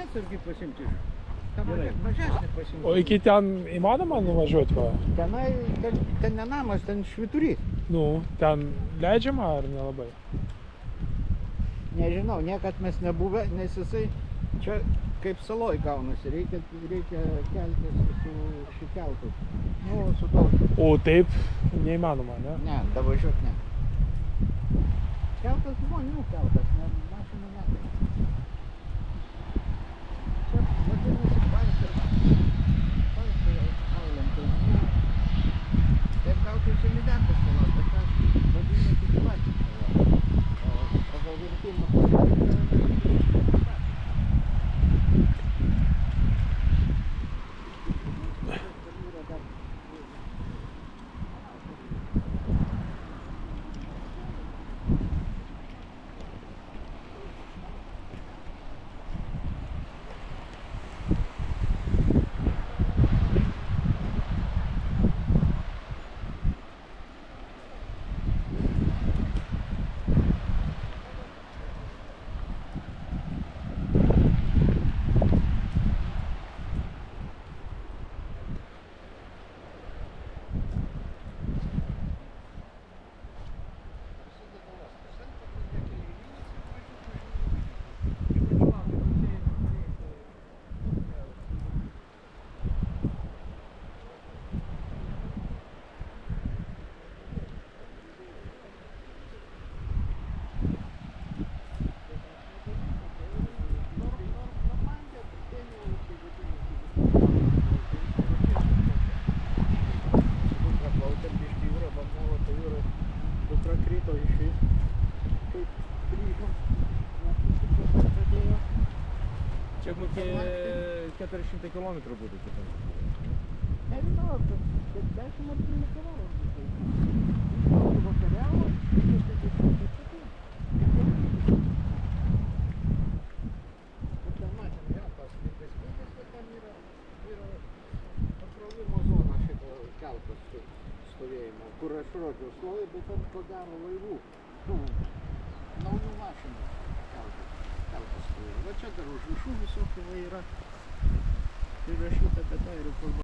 atsargiai pasimti iš. Mažesnį pasimti. O iki ten įmanoma nuvažiuoti, va? Tenai, ten ne namas, ten švyturys. Nu, ten leidžiama ar nelabai? Nežinau, niekad mes nebuvę, nes jisai čia kaip saloj gaunasi. Reikia keltis su šikeltu. Nu, su tokiu. O taip neįmanoma, ne? Ne, davažiuot ne. Keltas žmonių keltas, ne mašinų ne. Čia vadinasi taip gautųsi Lydekos salos, bet aš vadinu tik Latvijos salos. O pagal vertimą Čia kokie 400 kilometrų būtų kitam. nežinau, bet 10 ar 13 valandų. Vakariavo, bet ten matėm, jo, pas Linkaskytis, bet ten yra pakrovimo zona šito kelto stovėjimo, kur aš rodžiau stovi, bet ten ko gero laivų, naujų mašinų keltas stovi. Va čia dar užrašų visokių yra prirašyta, bet tai yra